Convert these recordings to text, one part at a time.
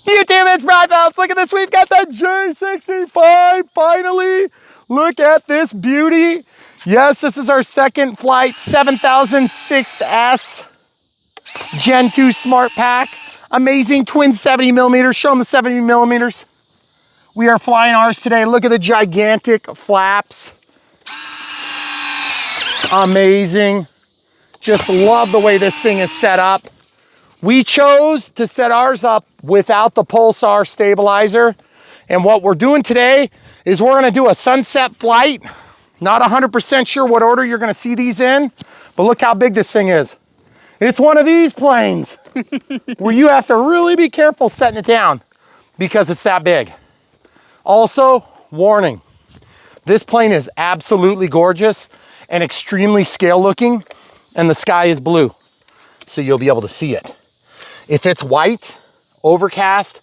YouTube, it's Brad Phelps. Look at this. We've got the J-65 finally. Look at this beauty. Yes, this is our second flight, 7006S Gen 2 Smart Pack. Amazing twin 70 millimeters. Show them the 70 millimeters. We are flying ours today. Look at the gigantic flaps. Amazing. Just love the way this thing is set up. We chose to set ours up without the Pulsar stabilizer. And what we're doing today is we're gonna do a sunset flight. Not 100% sure what order you're gonna see these in, but look how big this thing is. It's one of these planes where you have to really be careful setting it down because it's that big. Also, warning, this plane is absolutely gorgeous and extremely scale looking, and the sky is blue, so you'll be able to see it. If it's white, overcast,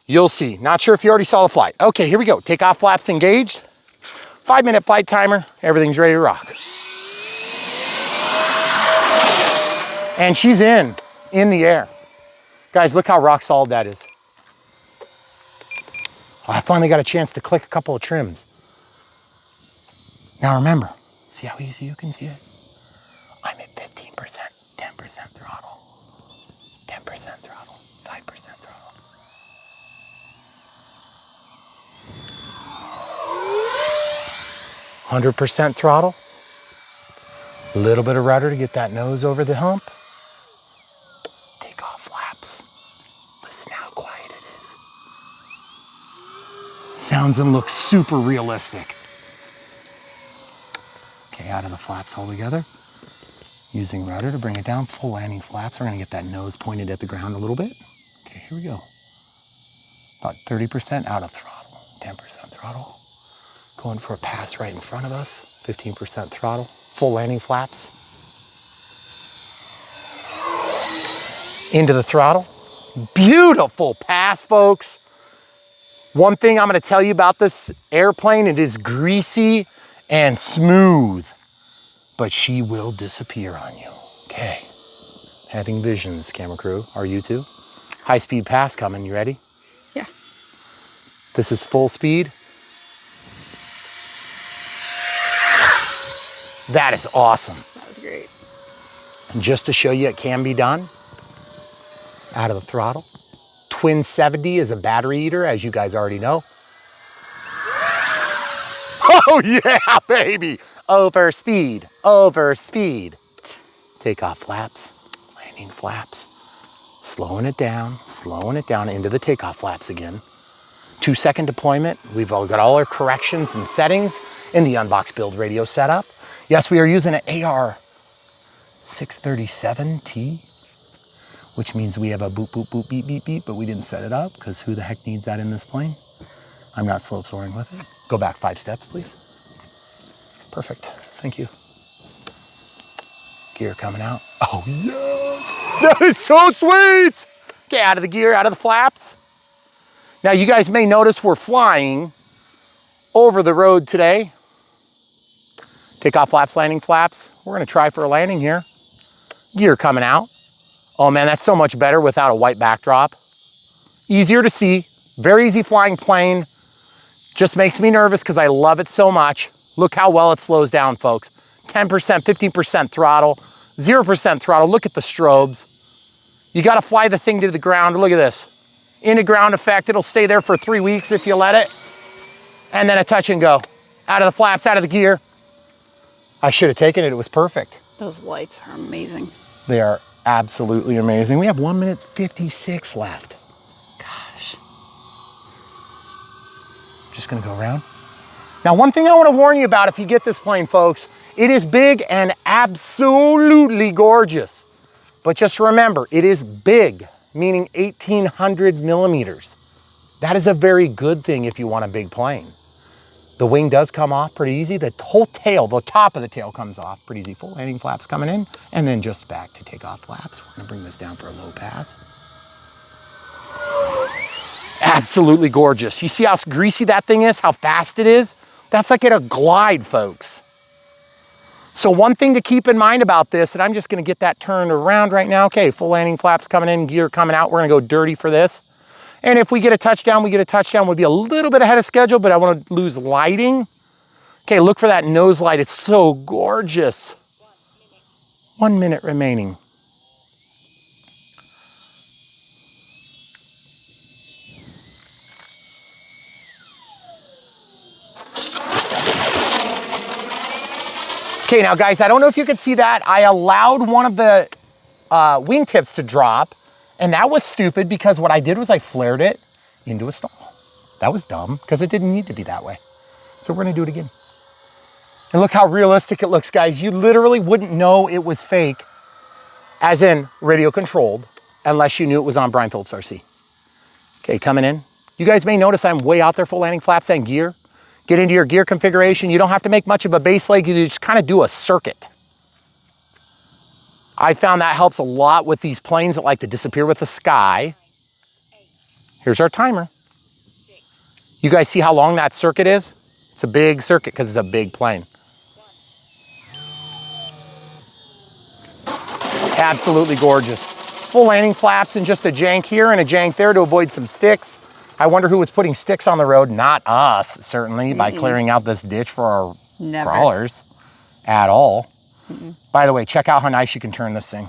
you'll see. Not sure if you already saw the flight. Okay, here we go. Takeoff flaps engaged. 5-minute flight timer. Everything's ready to rock. And she's in the air. Guys, look how rock solid that is. Oh, I finally got a chance to click a couple of trims. Now remember, see how easy you can see it? I'm at 15%, 10% throttle. 10% throttle, 5% throttle. "100% throttle. A little bit of rudder to get that nose over the hump. Takeoff flaps. Listen how quiet it is. Sounds and looks super realistic. Okay, out of the flaps all together. Using rudder to bring it down, full landing flaps. We're gonna get that nose pointed at the ground a little bit. Okay, here we go. About 30% out of throttle, 10% throttle. Going for a pass right in front of us, 15% throttle, full landing flaps. Into the throttle. Beautiful pass, folks. One thing I'm gonna tell you about this airplane, it is greasy and smooth, but she will disappear on you. Okay, having visions, camera crew, are you too? High speed pass coming, you ready? Yeah. This is full speed. That is awesome. That was great. And just to show you it can be done, out of the throttle. Twin 70 is a battery eater, as you guys already know. Oh yeah, baby. Over speed, over speed. Takeoff flaps, landing flaps. Slowing it down into the takeoff flaps again. 2-second deployment. We've all got all our corrections and settings in the Unbox Build radio setup. Yes, we are using an AR637T, which means we have a boop, boop, boop, beep, beep, beep, but we didn't set it up because who the heck needs that in this plane? I'm not slope soaring with it. Go back 5 steps, please. Perfect, thank you. Gear coming out. Oh yes, that is so sweet. Okay, out of the gear, out of the flaps. Now you guys may notice we're flying over the road today. Takeoff flaps, landing flaps. We're gonna try for a landing here. Gear coming out. Oh man, that's so much better without a white backdrop. Easier to see, very easy flying plane. Just makes me nervous because I love it so much. Look how well it slows down, folks. 10%, 15% throttle, 0% throttle. Look at the strobes. You gotta fly the thing to the ground. Look at this. Into ground effect, it'll stay there for 3 weeks if you let it. And then a touch and go. Out of the flaps, out of the gear. I should have taken it, it was perfect. Those lights are amazing. They are absolutely amazing. We have 1 minute 56 left. Gosh. Just gonna go around. Now, one thing I wanna warn you about if you get this plane, folks, it is big and absolutely gorgeous. But just remember, it is big, meaning 1,800 millimeters. That is a very good thing if you want a big plane. The wing does come off pretty easy. The whole tail, the top of the tail comes off pretty easy. Full landing flaps coming in, and then just back to takeoff flaps. We're gonna bring this down for a low pass. Absolutely gorgeous. You see how greasy that thing is, how fast it is? That's like at a glide, folks. So one thing to keep in mind about this, and I'm just gonna get that turned around right now. Okay, full landing flaps coming in, gear coming out. We're gonna go dirty for this. And if we get a touchdown, we get a touchdown. We'll be a little bit ahead of schedule, but I want to lose lighting. Okay, look for that nose light. It's so gorgeous. 1 minute remaining. Okay, now guys, I don't know if you can see that. I allowed one of the wingtips to drop, and that was stupid because what I did was I flared it into a stall. That was dumb because it didn't need to be that way. So we're gonna do it again. And look how realistic it looks, guys. You literally wouldn't know it was fake, as in radio controlled, unless you knew it was on Brian Phillips RC. Okay, coming in. You guys may notice I'm way out there full landing flaps and gear. Get into your gear configuration. You don't have to make much of a base leg. You just kind of do a circuit. I found that helps a lot with these planes that like to disappear with the sky. Here's our timer. You guys see how long that circuit is? It's a big circuit because it's a big plane. Absolutely gorgeous. Full landing flaps and just a jank here and a jank there to avoid some sticks. I wonder who was putting sticks on the road. Not us, certainly, by clearing out this ditch for our crawlers at all. By the way, check out how nice you can turn this thing.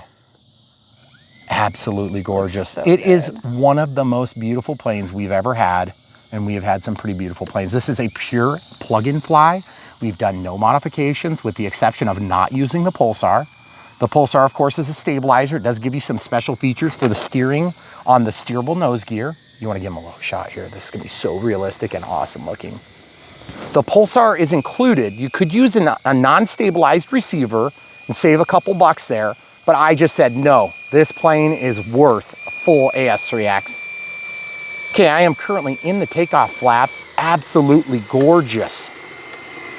Absolutely gorgeous. So it is one of the most beautiful planes we've ever had, and we have had some pretty beautiful planes. This is a pure plug-in fly. We've done no modifications with the exception of not using the Pulsar. The Pulsar, of course, is a stabilizer. It does give you some special features for the steering on the steerable nose gear. You want to give them a low shot here. This is going to be so realistic and awesome looking. The Pulsar is included. You could use a non-stabilized receiver and save a couple bucks there, but I just said no. This plane is worth a full AS3X. Okay, I am currently in the takeoff flaps. Absolutely gorgeous.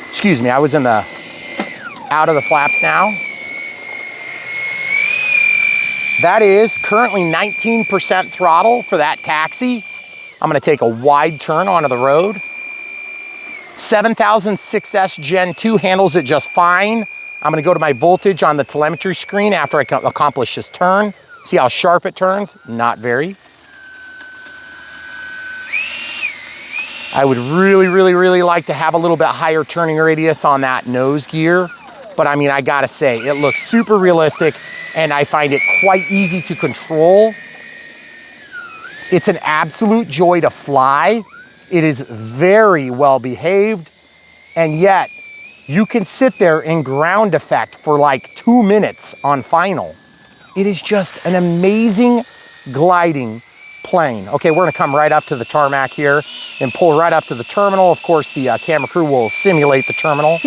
Excuse me, I was in the out of the flaps now. That is currently 19% throttle for that taxi. I'm gonna take a wide turn onto the road. 7000 6S Gen 2 handles it just fine. I'm gonna go to my voltage on the telemetry screen after I accomplish this turn. See how sharp it turns? Not very. I would really like to have a little bit higher turning radius on that nose gear. But I mean, I gotta say, it looks super realistic and I find it quite easy to control. It's an absolute joy to fly. It is very well behaved, and yet you can sit there in ground effect for like 2 minutes on final. It is just an amazing gliding plane. Okay, we're gonna come right up to the tarmac here and pull right up to the terminal. Of course, the camera crew will simulate the terminal.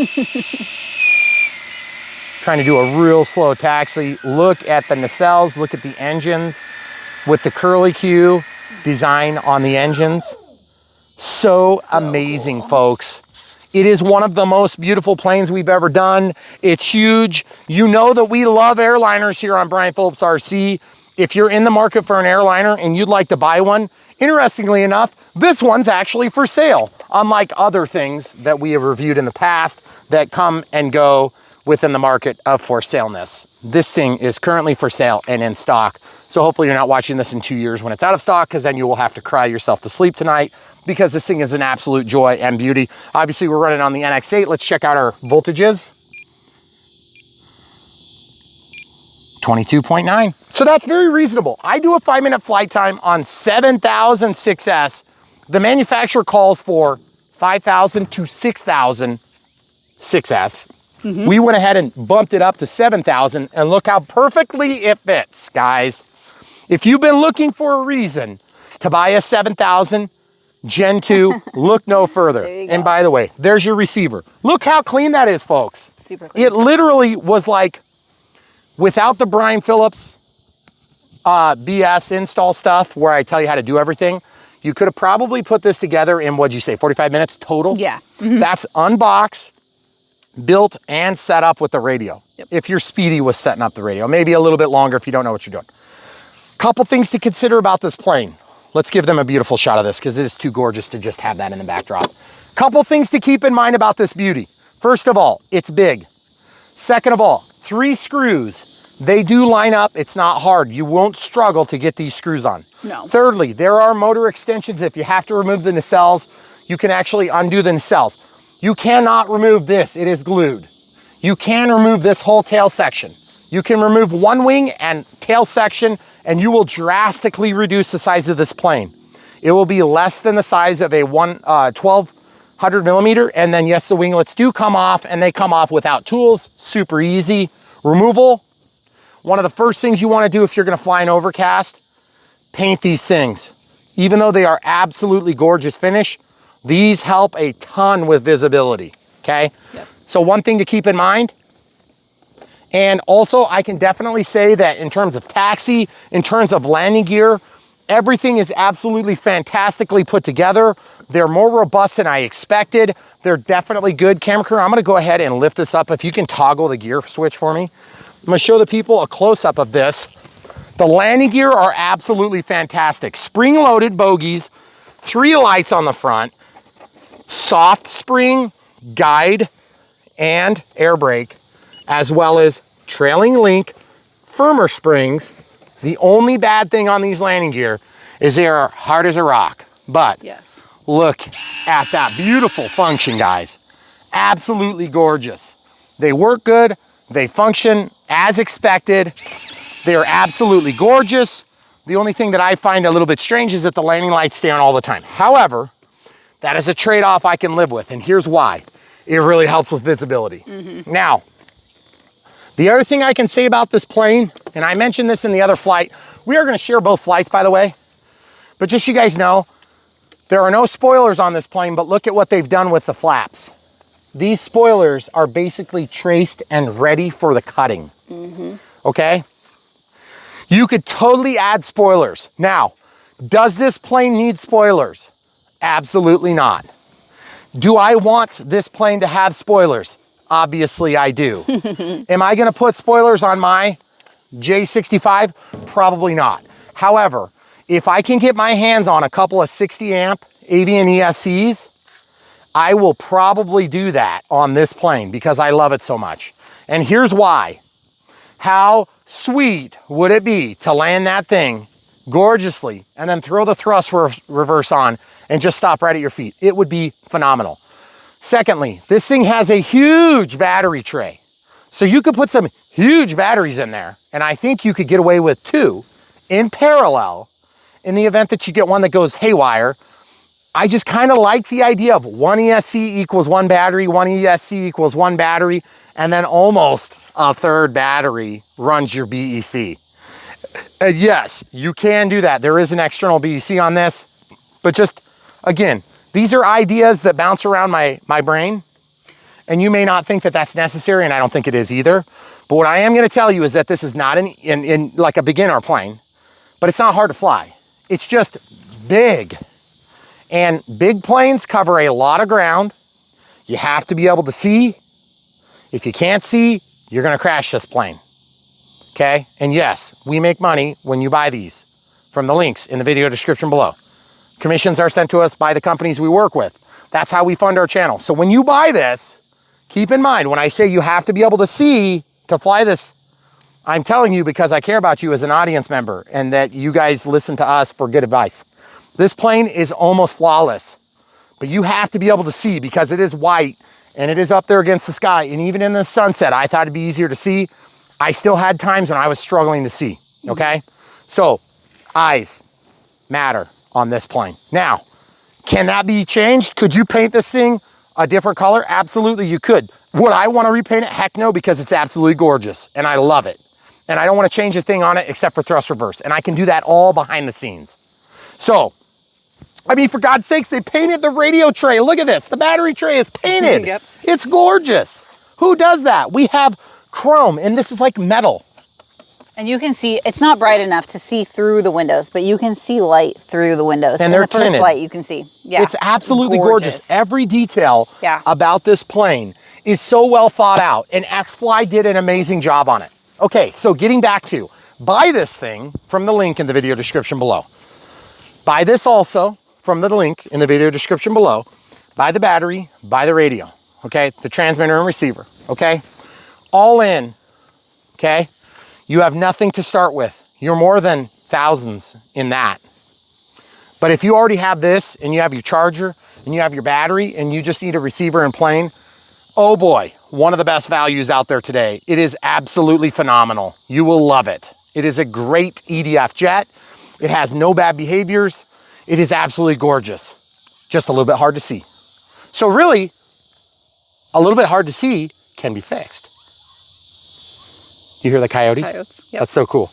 Trying to do a real slow taxi. Look at the nacelles, look at the engines with the curly Q design on the engines. So amazing, cool, folks. It is one of the most beautiful planes we've ever done. It's huge. You know that we love airliners here on Brian Phillips RC. If you're in the market for an airliner and you'd like to buy one, interestingly enough, this one's actually for sale, unlike other things that we have reviewed in the past that come and go within the market of for saleness. This thing is currently for sale and in stock. So hopefully you're not watching this in 2 years when it's out of stock, because then you will have to cry yourself to sleep tonight, because this thing is an absolute joy and beauty. Obviously we're running on the NX8. Let's check out our voltages. 22.9. So that's very reasonable. I do a 5-minute flight time on 7000 6S. The manufacturer calls for 5000 to 6000 6S. We went ahead and bumped it up to 7,000, and look how perfectly it fits, guys. If you've been looking for a reason to buy a 7,000 Gen 2, look no further. And by the way, there's your receiver. Look how clean that is, folks. Super clean. It literally was like, without the Brian Phillips BS install stuff where I tell you how to do everything, you could have probably put this together in, what'd you say, 45 minutes total? Yeah. That's unboxed, built, and set up with the radio. Yep. If you're speedy with setting up the radio, maybe a little bit longer if you don't know what you're doing. Couple things to consider about this plane. Let's give them a beautiful shot of this because it is too gorgeous to just have that in the backdrop. Couple things to keep in mind about this beauty. First of all, it's big. Second of all, 3 screws They do line up. It's not hard. You won't struggle to get these screws on. No. Thirdly, there are motor extensions. If you have to remove the nacelles, you can actually undo the nacelles. You cannot remove this. It is glued. You can remove this whole tail section. You can remove one wing and tail section, and you will drastically reduce the size of this plane. It will be less than the size of a 1200 millimeter. And then yes, the winglets do come off, and they come off without tools. Super easy. Removal. One of the first things you want to do if you're going to fly an overcast, paint these things. Even though they are absolutely gorgeous finish, these help a ton with visibility, okay? Yep. So one thing to keep in mind, and also I can definitely say that in terms of taxi, in terms of landing gear, everything is absolutely fantastically put together. They're more robust than I expected. They're definitely good. Camera crew, I'm going to go ahead and lift this up. If you can toggle the gear switch for me. I'm gonna show the people a close-up of this. The landing gear are absolutely fantastic. Spring-loaded bogies, 3 lights on the front, soft spring, guide, and air brake, as well as trailing link, firmer springs. The only bad thing on these landing gear is they are hard as a rock. But Yes. look at that beautiful function, guys. Absolutely gorgeous. They work good. They function as expected. They are absolutely gorgeous. The only thing that I find a little bit strange is that the landing lights stay on all the time. However, that is a trade-off I can live with, and here's why. It really helps with visibility. Now, the other thing I can say about this plane, and I mentioned this in the other flight, we are gonna share both flights, by the way, but just so you guys know, there are no spoilers on this plane, but look at what they've done with the flaps. These spoilers are basically traced and ready for the cutting, okay? You could totally add spoilers. Now, does this plane need spoilers? Absolutely not. Do I want this plane to have spoilers? Obviously I do. Am I gonna put spoilers on my J-65? Probably not. However, if I can get my hands on a couple of 60 amp Avian ESCs, I will probably do that on this plane because I love it so much. And here's why. How sweet would it be to land that thing gorgeously and then throw the thrust reverse on and just stop right at your feet? It would be phenomenal. Secondly, this thing has a huge battery tray. So you could put some huge batteries in there, and I think you could get away with 2 in parallel in the event that you get one that goes haywire. I just kind of like the idea of 1 ESC equals 1 battery, 1 ESC equals 1 battery, and then almost a third battery runs your BEC. And yes, you can do that. There is an external BEC on this, but just, again, these are ideas that bounce around my brain, and you may not think that that's necessary, and I don't think it is either. But what I am gonna tell you is that this is not in like a beginner plane, but it's not hard to fly. It's just big. And big planes cover a lot of ground. You have to be able to see. If you can't see, you're gonna crash this plane, okay? And yes, we make money when you buy these from the links in the video description below. Commissions are sent to us by the companies we work with. That's how we fund our channel. So when you buy this, keep in mind, when I say you have to be able to see to fly this, I'm telling you because I care about you as an audience member and that you guys listen to us for good advice. This plane is almost flawless, but you have to be able to see because it is white and it is up there against the sky. And even in the sunset, I thought it'd be easier to see. I still had times when I was struggling to see, okay? So eyes matter on this plane. Now, can that be changed? Could you paint this thing a different color? Absolutely, you could. Would I want to repaint it? Heck no, because it's absolutely gorgeous and I love it. And I don't want to change a thing on it except for thrust reverse. And I can do that all behind the scenes. So, I mean, for God's sakes, they painted the radio tray. Look at this. The battery tray is painted. Yep. It's gorgeous. Who does that? We have chrome, and this is like metal. And you can see, it's not bright enough to see through the windows, but you can see light through the windows. And they're in the first tinted. light you can see. Yeah. It's absolutely gorgeous. Every detail about this plane is so well thought out, and Xfly did an amazing job on it. Okay, so getting back to, buy this thing from the link in the video description below. Buy this also from the link in the video description below. Buy the battery, buy the radio, okay? The transmitter and receiver, okay? All in, okay? you have nothing to start with. You're more than thousands in that. But if you already have this and you have your charger and you have your battery and you just need a receiver and plane, oh boy, one of the best values out there today. It is absolutely phenomenal. You will love it. It is a great EDF jet. It has no bad behaviors. It is absolutely gorgeous. Just a little bit hard to see. So really, a little bit hard to see can be fixed. You hear the coyotes? Coyotes, yep. That's so cool.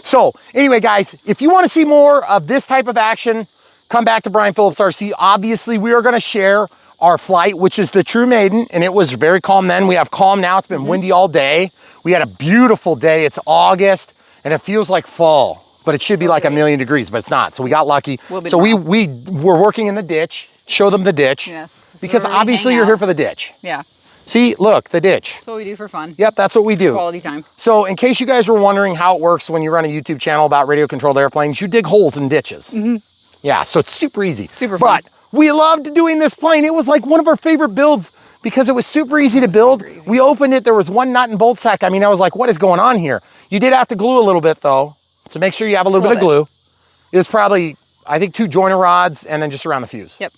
So anyway, guys, if you want to see more of this type of action, come back to Brian Phillips RC. Obviously, we are going to share our flight, which is the True Maiden, and it was very calm then. We have calm now. It's been windy all day. We had a beautiful day. It's August, and it feels like fall, but it should be like a million degrees, but it's not. So we got lucky. So we were working in the ditch. Show them the ditch. Yes. Because obviously you're here for the ditch. Yeah. See, look, the ditch. That's what we do for fun. Yep, that's what we do. Quality time. So in case you guys were wondering how it works when you run a YouTube channel about radio-controlled airplanes, you dig holes in ditches. Yeah, so it's super easy. Super fun. But we loved doing this plane. It was like one of our favorite builds because it was super easy to build. We opened it, there was one nut and bolt sack. I mean, I was like, what is going on here? You did have to glue a little bit though. So make sure you have a little bit of glue. It was probably, I think, 2 joiner rods and then just around the fuse. Yep.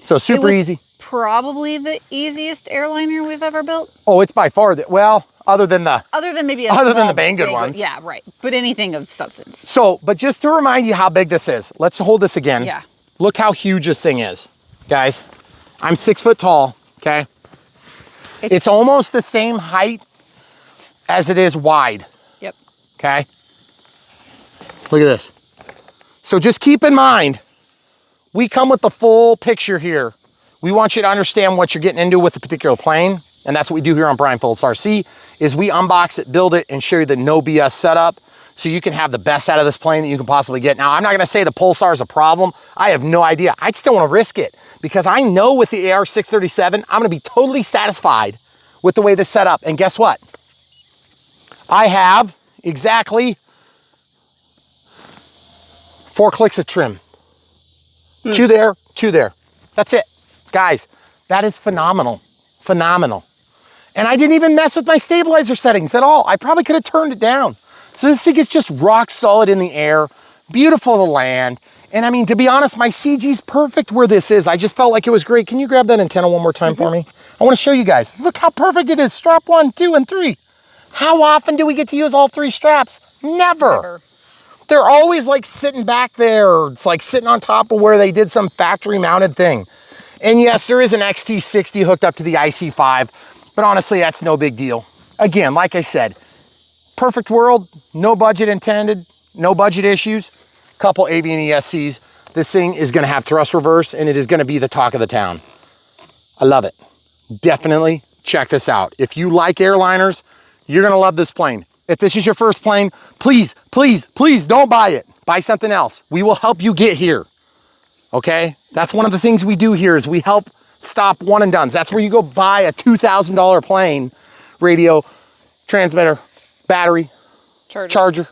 So super easy. Probably the easiest airliner we've ever built. Oh, it's by far the, well, other than the maybe other than the Banggood ones. Yeah, right. But anything of substance. So, but just to remind you how big this is, let's hold this again. Yeah. Look how huge this thing is, guys. I'm 6 foot tall, okay? It's almost the same height as it is wide. Yep. Okay? Look at this. So just keep in mind, we come with the full picture here. We want you to understand what you're getting into with the particular plane, and that's what we do here on Brian Phillips RC, is we unbox it, build it, and show you the no BS setup so you can have the best out of this plane that you can possibly get. Now, I'm not gonna say the Pulsar is a problem. I have no idea. I still wanna risk it because I know with the AR637, I'm gonna be totally satisfied with the way this set up. And guess what? I have exactly 4 clicks of trim. 2 there, 2 there. That's it. Guys, that is phenomenal, phenomenal. And I didn't even mess with my stabilizer settings at all. I probably could have turned it down. So this thing is just rock solid in the air, beautiful to land. And I mean, to be honest, my CG's perfect where this is. I just felt like it was great. Can you grab that antenna one more time for me? I wanna show you guys. Look how perfect it is. Strap 1, 2, and 3. How often do we get to use all 3 straps? Never. They're always like sitting back there. It's like sitting on top of where they did some factory mounted thing. And yes, there is an XT60 hooked up to the IC5, but honestly, that's no big deal. Again, like I said, perfect world, no budget intended, no budget issues, couple avian ESCs. This thing is gonna have thrust reverse and it is gonna be the talk of the town. I love it. Definitely check this out. If you like airliners, you're gonna love this plane. If this is your first plane, please, please, please don't buy it. Buy something else. We will help you get here. Okay? That's one of the things we do here is we help stop one and dones. That's where you go buy a $2,000 plane, radio, transmitter, battery, charger,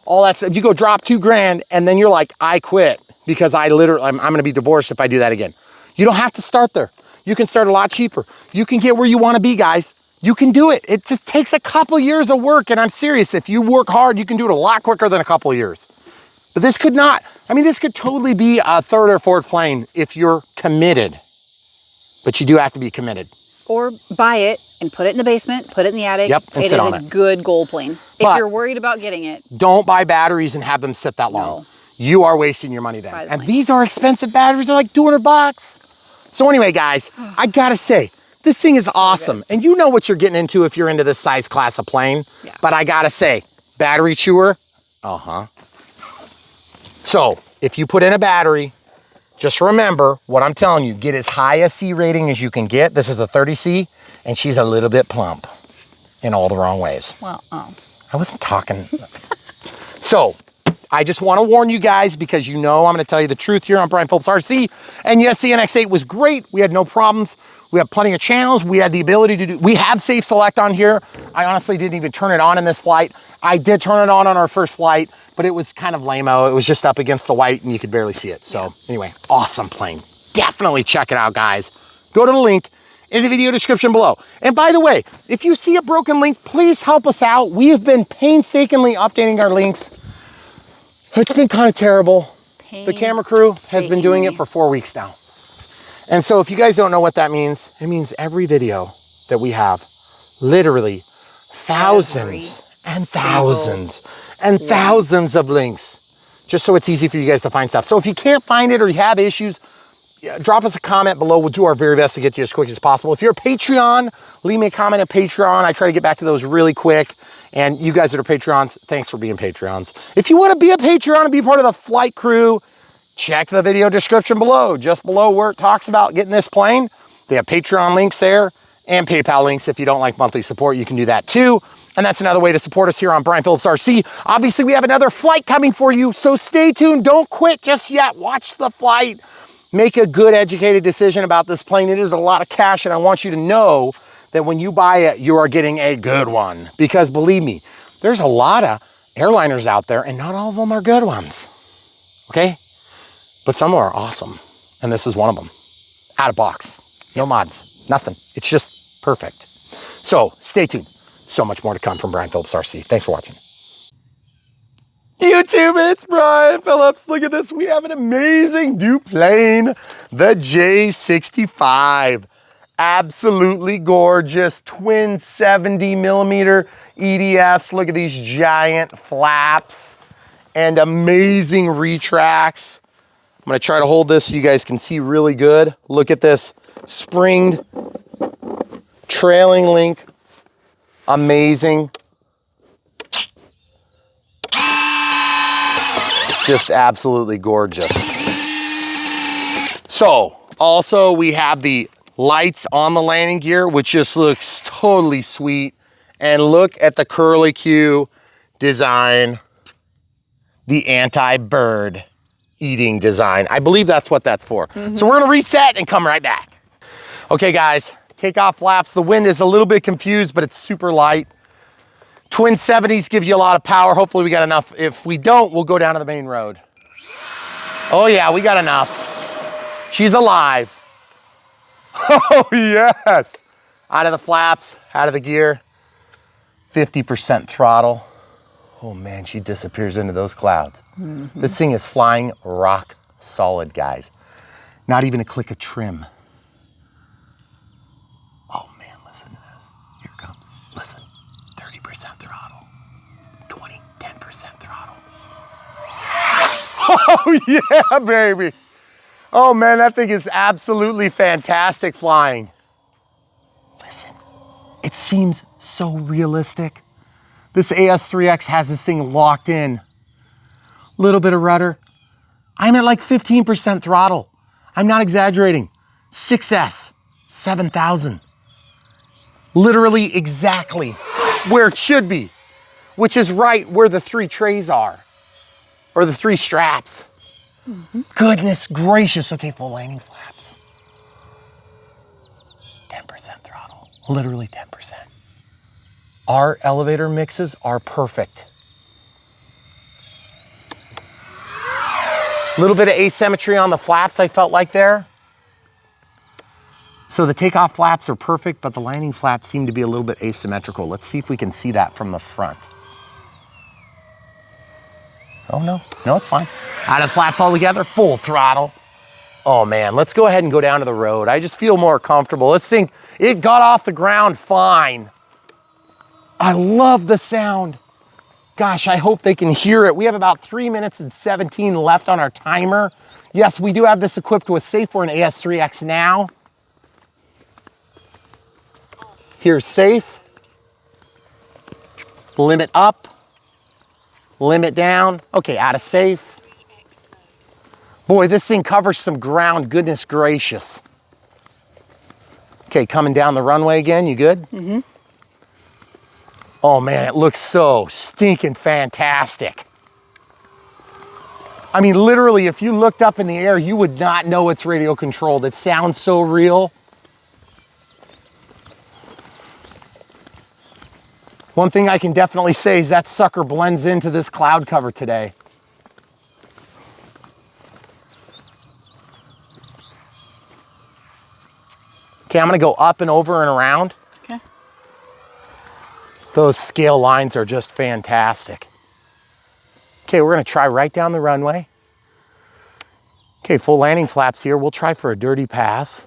all that stuff. You go drop $2,000 and then you're like, I quit because I'm gonna be divorced if I do that again. You don't have to start there. You can start a lot cheaper. You can get where you wanna be, guys. You can do it. It just takes a couple years of work, and I'm serious. If you work hard, you can do it a lot quicker than a couple of years. But this could not. I mean, this could totally be a 3rd or 4th plane if you're committed. But you do have to be committed. Or buy it and put it in the basement, put it in the attic. Yep, and sit on it. It is a good goal plane. But if you're worried about getting it. Don't buy batteries and have them sit that long. No. You are wasting your money then. And these are expensive batteries. They're like $200. So anyway, guys, I gotta say, this thing is awesome. And you know what you're getting into if you're into this size class of plane. Yeah. But I gotta say, battery chewer, So if you put in a battery, just remember what I'm telling you, get as high a C rating as you can get. This is a 30C, and she's a little bit plump in all the wrong ways. Well, I wasn't talking. So I just want to warn you guys because you know I'm going to tell you the truth here on Brian Phillips RC. And yes, the NX8 was great. We had no problems. We have plenty of channels. We had the ability to do, we have safe select on here. I honestly didn't even turn it on in this flight. I did turn it on our first flight, but it was kind of lame-o. It was just up against the white and you could barely see it. So anyway, awesome plane. Definitely check it out, guys. Go to the link in the video description below. And by the way, if you see a broken link, please help us out. We have been painstakingly updating our links. It's been kind of terrible. The camera crew has been doing it for 4 weeks now. And so if you guys don't know what that means, it means every video that we have, literally thousands and thousands and thousands of links, just so it's easy for you guys to find stuff. So if you can't find it or you have issues, drop us a comment below. We'll do our very best to get to you as quick as possible. If you're a Patreon, leave me a comment at Patreon. I try to get back to those really quick. And you guys that are Patreons, thanks for being Patreons. If you want to be a Patreon and be part of the flight crew, check the video description below. Just below where it talks about getting this plane, they have Patreon links there and PayPal links. If you don't like monthly support, you can do that too. And that's another way to support us here on Brian Phillips RC. Obviously, we have another flight coming for you, so stay tuned. Don't quit just yet. Watch the flight. Make a good, educated decision about this plane. It is a lot of cash, and I want you to know that when you buy it, you are getting a good one. Because believe me, there's a lot of airliners out there, and not all of them are good ones. Okay? But some are awesome, and this is one of them. Out of box. No mods. Nothing. It's just perfect. So stay tuned. So much more to come from Brian Phillips RC. Thanks for watching. YouTube, it's Brian Phillips. Look at this. We have an amazing new plane, the J-65. Absolutely gorgeous. Twin 70mm EDFs. Look at these giant flaps and amazing retracts. I'm going to try to hold this so you guys can see really good. Look at this springed trailing link. Amazing. Just absolutely gorgeous. So also we have the lights on the landing gear, which just looks totally sweet. And look at the curlicue design, the anti-bird eating design. I believe that's what that's for. So we're gonna reset and come right back. Okay guys, takeoff flaps. The wind is a little bit confused, but it's super light. Twin 70s give you a lot of power. Hopefully we got enough. If we don't, we'll go down to the main road. Oh yeah, we got enough. She's alive. Oh yes. Out of the flaps, out of the gear. 50% throttle. Oh man, she disappears into those clouds. This thing is flying rock solid, guys. Not even a click of trim. Oh man, listen to this. Here it comes. Listen. 30% throttle. 10% throttle. Oh yeah, baby. Oh man, that thing is absolutely fantastic flying. Listen, it seems so realistic. This AS3X has this thing locked in. Little bit of rudder. I'm at like 15% throttle. I'm not exaggerating. 6S, 7,000. Literally exactly where it should be, which is right where the 3 trays are, or the 3 straps. Goodness gracious. Okay, full landing flaps. 10% throttle, literally 10%. Our elevator mixes are perfect. A little bit of asymmetry on the flaps I felt like there. So the takeoff flaps are perfect, but the landing flaps seem to be a little bit asymmetrical. Let's see if we can see that from the front. Oh no, no, it's fine. Out of the flaps all together, full throttle. Oh man, let's go ahead and go down to the road. I just feel more comfortable. Let's think, it got off the ground fine. I love the sound. Gosh, I hope they can hear it. We have about 3 minutes and 17 left on our timer. Yes, we do have this equipped with safe for an AS3X now. Here's safe. Limit up. Limit down. Okay, out of safe. Boy, this thing covers some ground, goodness gracious. Okay, coming down the runway again, you good? Oh man, it looks so stinking fantastic. I mean, literally, if you looked up in the air, you would not know it's radio controlled. It sounds so real. One thing I can definitely say is that sucker blends into this cloud cover today. Okay, I'm gonna go up and over and around. Okay. Those scale lines are just fantastic. Okay, we're gonna try right down the runway. Okay, full landing flaps here. We'll try for a dirty pass.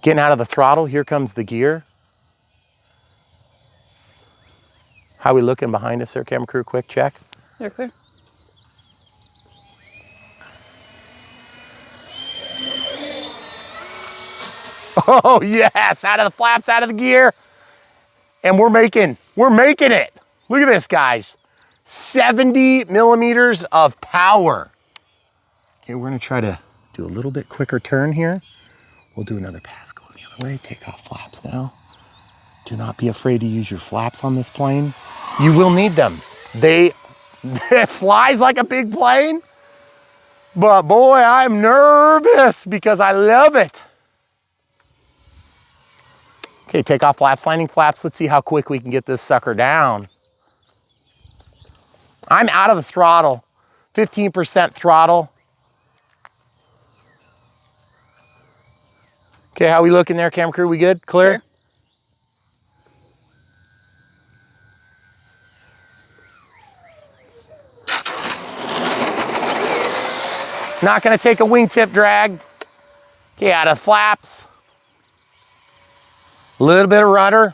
Getting out of the throttle, here comes the gear. How we looking behind us there, camera crew? Quick check. They're clear. Oh yes, out of the flaps, out of the gear. And we're making it. Look at this, guys. 70 millimeters of power. Okay, we're gonna try to do a little bit quicker turn here. We'll do another pass going the other way. Take off flaps now. Do not be afraid to use your flaps on this plane. You will need them. It flies like a big plane, but boy, I'm nervous because I love it. Okay, take off flaps, landing flaps. Let's see how quick we can get this sucker down. I'm out of the throttle, 15% throttle. Okay, how we looking there, camera crew? We good? Clear? Not gonna take a wingtip drag. Okay, out of flaps. A little bit of rudder.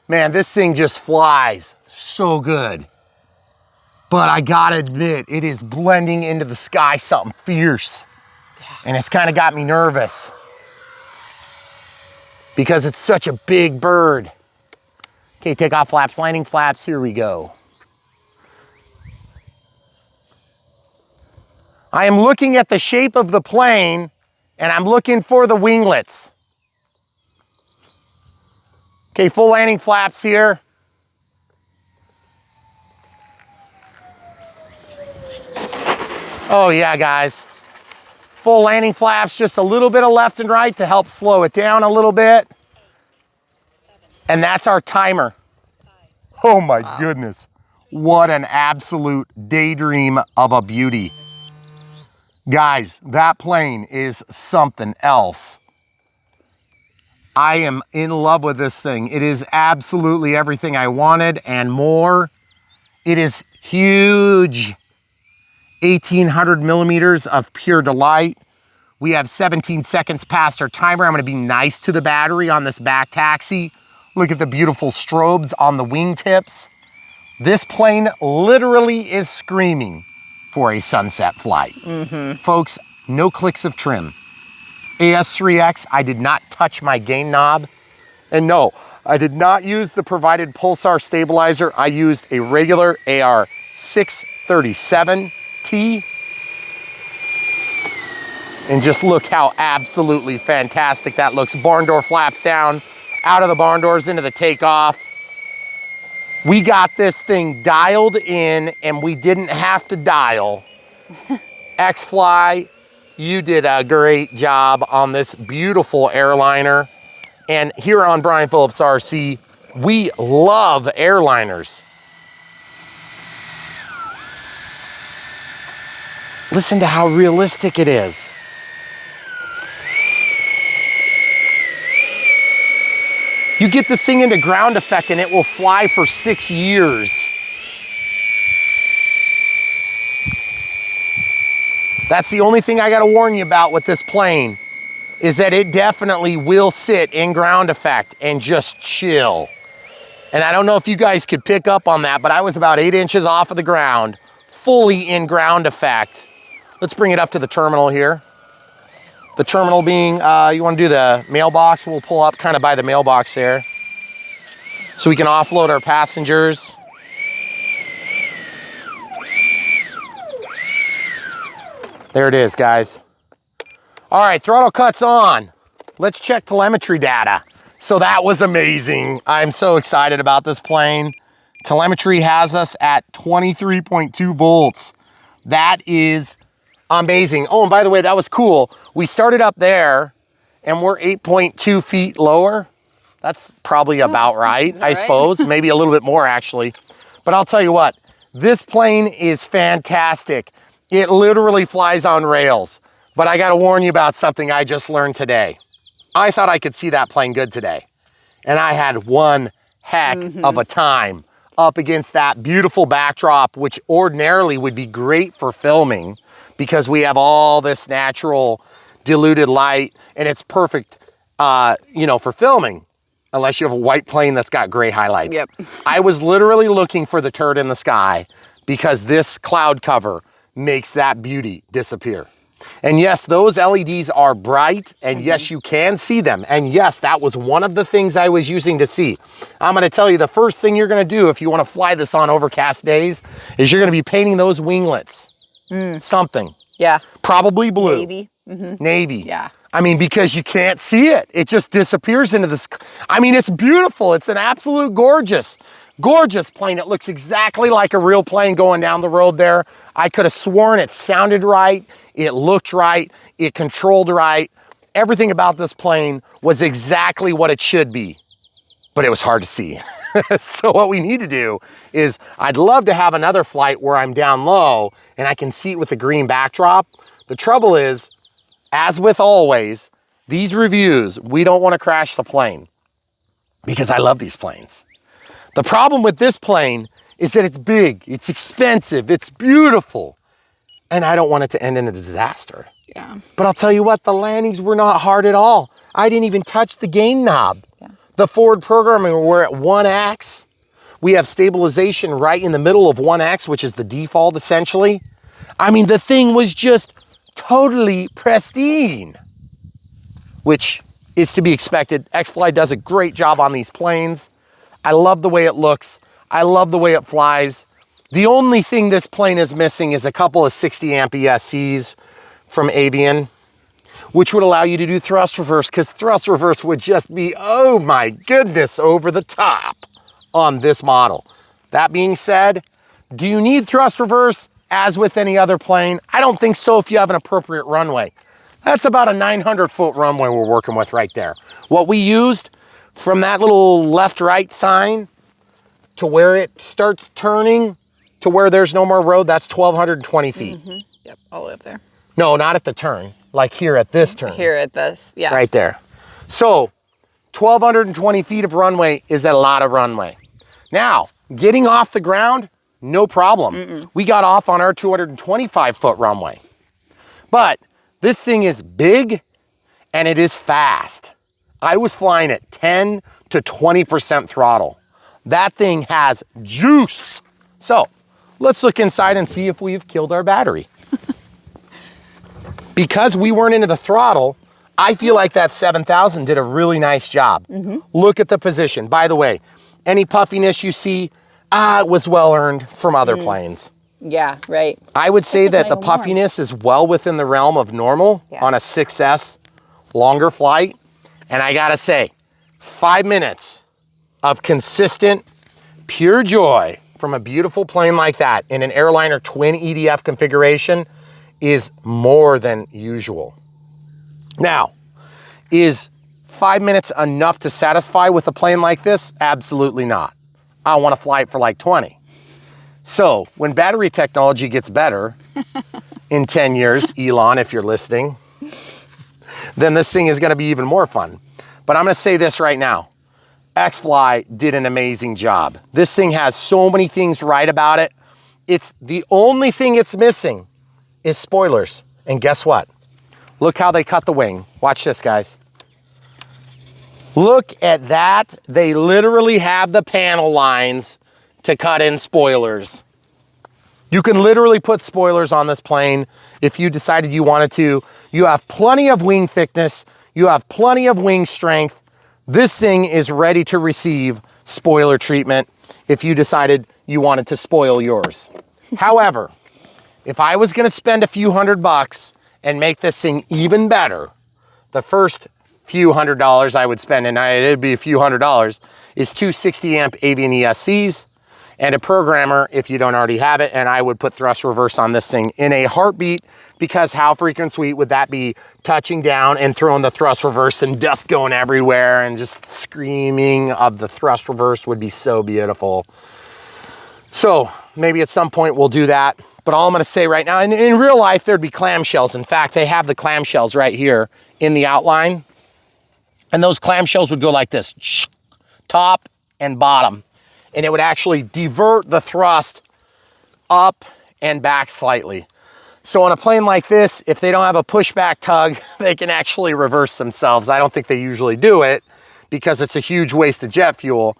Man, this thing just flies so good. But I gotta admit, it is blending into the sky something fierce. And it's kind of got me nervous because it's such a big bird. Okay, take off flaps, landing flaps, here we go. I am looking at the shape of the plane and I'm looking for the winglets. Okay, full landing flaps here. Oh yeah, guys. Full landing flaps, just a little bit of left and right to help slow it down a little bit. And that's our timer. Oh my goodness. What an absolute daydream of a beauty. Guys, that plane is something else. I am in love with this thing. It is absolutely everything I wanted and more. It is huge. 1,800 millimeters of pure delight. We have 17 seconds past our timer. I'm gonna be nice to the battery on this back taxi. Look at the beautiful strobes on the wingtips. This plane literally is screaming for a sunset flight. Folks, no clicks of trim. AS3X, I did not touch my gain knob. And no, I did not use the provided Pulsar stabilizer. I used a regular AR637T. And just look how absolutely fantastic that looks. Barn door flaps down, out of the barn doors into the takeoff. We got this thing dialed in and we didn't have to dial. Xfly, you did a great job on this beautiful airliner. And here on Brian Phillips RC, we love airliners. Listen to how realistic it is. You get this thing into ground effect and it will fly for 6 years. That's the only thing I gotta warn you about with this plane, is that it definitely will sit in ground effect and just chill. And I don't know if you guys could pick up on that, but I was about 8 inches off of the ground, fully in ground effect. Let's bring it up to the terminal here. The terminal being, you wanna do the mailbox? We'll pull up kind of by the mailbox there so we can offload our passengers. There it is, guys. All right, throttle cuts on. Let's check telemetry data. So that was amazing. I'm so excited about this plane. Telemetry has us at 23.2 volts. That is amazing. Oh, and by the way, that was cool. We started up there and we're 8.2 feet lower. That's probably about right, I suppose. Maybe a little bit more actually. But I'll tell you what, this plane is fantastic. It literally flies on rails. But I gotta warn you about something I just learned today. I thought I could see that plane good today. And I had one heck of a time up against that beautiful backdrop, which ordinarily would be great for filming because we have all this natural diluted light and it's perfect, you know, for filming, unless you have a white plane that's got gray highlights. Yep. I was literally looking for the turd in the sky because this cloud cover makes that beauty disappear. And yes, those LEDs are bright, and yes, you can see them. And yes, that was one of the things I was using to see. I'm gonna tell you, the first thing you're gonna do if you wanna fly this on overcast days is you're gonna be painting those winglets. Something. Yeah. Probably blue. Navy. Navy. Yeah. I mean, because you can't see it. It just disappears into this. I mean, it's beautiful. It's an absolute gorgeous plane. It looks exactly like a real plane going down the road there. I could have sworn it sounded right. It looked right. It controlled right. Everything about this plane was exactly what it should be, but it was hard to see. So what we need to do is I'd love to have another flight where I'm down low and I can see it with the green backdrop. The trouble is, as with always, these reviews, we don't want to crash the plane because I love these planes. The problem with this plane is that it's big, it's expensive, it's beautiful, and I don't want it to end in a disaster. Yeah. But I'll tell you what, the landings were not hard at all. I didn't even touch the gain knob. Yeah. The forward programming, we're at 1x. We have stabilization right in the middle of 1x, which is the default essentially. I mean, the thing was just totally pristine, which is to be expected. Xfly does a great job on these planes. I love the way it looks. I love the way it flies. The only thing this plane is missing is a couple of 60 amp ESCs from Avian, which would allow you to do thrust reverse, because thrust reverse would just be, oh my goodness, over the top on this model. That being said, do you need thrust reverse? As with any other plane, I don't think so if you have an appropriate runway. That's about a 900-foot runway we're working with right there. What we used from that little left-right sign to where it starts turning to where there's no more road, that's 1,220 feet. Yep, all the way up there. No, not at the turn, like here at this turn. Here at this, yeah. Right there. So 1,220 feet of runway is a lot of runway. Now, getting off the ground, no problem. We got off on our 225-foot runway. But this thing is big and it is fast. I was flying at 10 to 20% throttle. That thing has juice. So let's look inside and see if we've killed our battery. Because we weren't into the throttle, I feel like that 7000 did a really nice job. Look at the position. By the way, any puffiness you see, it was well earned from other planes. Yeah, right. I would say that the puffiness is well within the realm of normal on a 6S longer flight. And I gotta say, 5 minutes of consistent, pure joy from a beautiful plane like that in an airliner twin EDF configuration is more than usual. Now, is 5 minutes enough to satisfy with a plane like this? Absolutely not. I want to fly it for like 20. So when battery technology gets better in 10 years, Elon, if you're listening, then this thing is going to be even more fun. But I'm going to say this right now. Xfly did an amazing job. This thing has so many things right about it. It's the only thing it's missing is spoilers. And guess what? Look how they cut the wing. Watch this, guys. Look at that. They literally have the panel lines to cut in spoilers. You can literally put spoilers on this plane if you decided you wanted to. You have plenty of wing thickness. You have plenty of wing strength. This thing is ready to receive spoiler treatment if you decided you wanted to spoil yours. However, if I was going to spend a few $100 and make this thing even better, the first few $100 I would spend, and it'd be a few $100, is two 60 amp Avian ESCs and a programmer if you don't already have it. And I would put thrust reverse on this thing in a heartbeat, because how freaking sweet would that be, touching down and throwing the thrust reverse and dust going everywhere and just screaming of the thrust reverse would be so beautiful. So maybe at some point we'll do that. But all I'm going to say right now, and in real life, there'd be clamshells. In fact, they have the clamshells right here in the outline. And those clamshells would go like this, top and bottom. And it would actually divert the thrust up and back slightly. So on a plane like this, if they don't have a pushback tug, they can actually reverse themselves. I don't think they usually do it because it's a huge waste of jet fuel,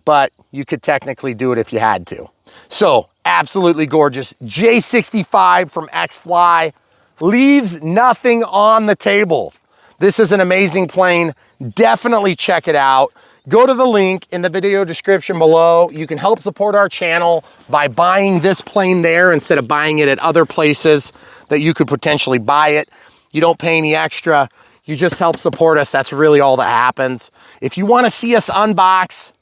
but you could technically do it if you had to. So absolutely gorgeous. J-65 from Xfly leaves nothing on the table. This is an amazing plane. Definitely check it out. Go to the link in the video description below. You can help support our channel by buying this plane there instead of buying it at other places that you could potentially buy it. You don't pay any extra. You just help support us. That's really all that happens. If you want to see us unbox,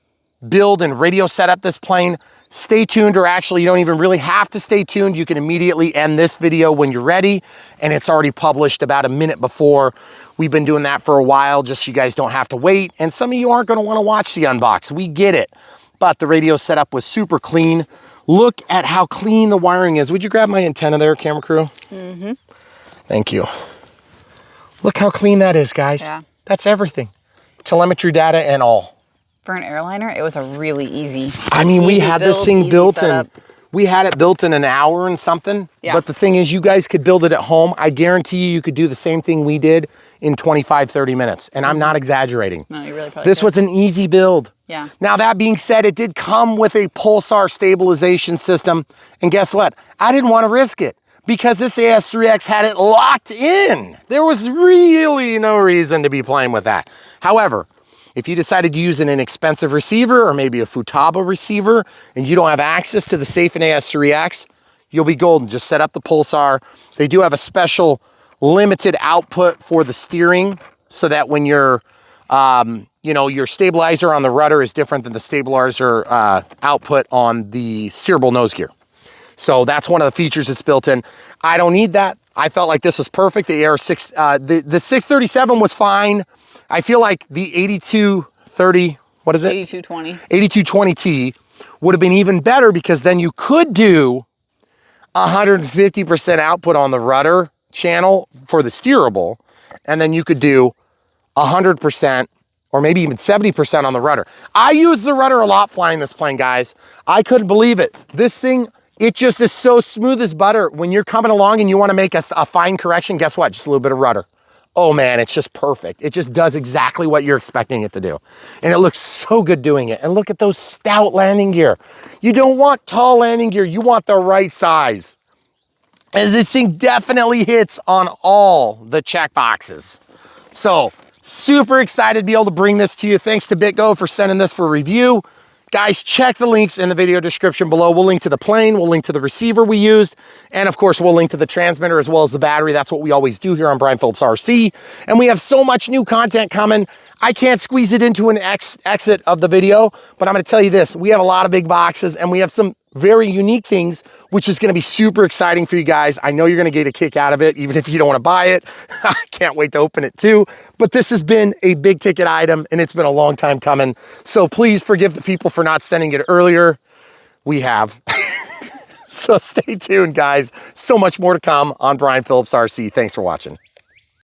build, and radio set up this plane, stay tuned, or actually you don't even really have to stay tuned. You can immediately end this video when you're ready, and it's already published about a minute before. We've been doing that for a while, just so you guys don't have to wait. And some of you aren't going to want to watch the unbox. We get it. But the radio setup was super clean. Look at how clean the wiring is. Would you grab my antenna there, camera crew? Mm-hmm. Thank you. Look how clean that is, guys. Yeah. That's everything. Telemetry data and all. For an airliner, it was a really easy. I mean, we had this thing built setup. we had it built in an hour and something. Yeah. But the thing is, you guys could build it at home. I guarantee you could do the same thing we did in 25, 30 minutes. And I'm not exaggerating. No, you really probably This could. was an easy build. Yeah. Now, that being said, it did come with a Pulsar stabilization system. And guess what? I didn't want to risk it because this AS3X had it locked in. There was really no reason to be playing with that. However, if you decided to use an inexpensive receiver or maybe a Futaba receiver and you don't have access to the Safe and AS3X, you'll be golden. Just set up the Pulsar. They do have a special limited output for the steering so that when you're, your stabilizer on the rudder is different than the stabilizer output on the steerable nose gear. So that's one of the features that's built in. I don't need that. I felt like this was perfect. The the 637 was fine. I feel like the 8230, what is it? 8220. 8220T would have been even better because then you could do 150% output on the rudder channel for the steerable, and then you could do 100% or maybe even 70% on the rudder. I use the rudder a lot flying this plane, guys. I couldn't believe it. This thing, it just is so smooth as butter. When you're coming along and you want to make a fine correction, guess what? Just a little bit of rudder. Oh man, it's just perfect. It just does exactly what you're expecting it to do. And it looks so good doing it. And look at those stout landing gear. You don't want tall landing gear, you want the right size. And this thing definitely hits on all the check boxes. So, super excited to be able to bring this to you. Thanks to BitGo for sending this for review. Guys, check the links in the video description below. We'll link to the plane, we'll link to the receiver we used, and of course, we'll link to the transmitter as well as the battery. That's what we always do here on Brian Phillips RC. And we have so much new content coming. I can't squeeze it into an exit of the video, but I'm gonna tell you this, we have a lot of big boxes and we have some very unique things, which is gonna be super exciting for you guys. I know you're gonna get a kick out of it, even if you don't wanna buy it. I can't wait to open it too. But this has been a big ticket item and it's been a long time coming. So please forgive the people for not sending it earlier. We have. So stay tuned, guys. So much more to come on Brian Phillips RC. Thanks for watching.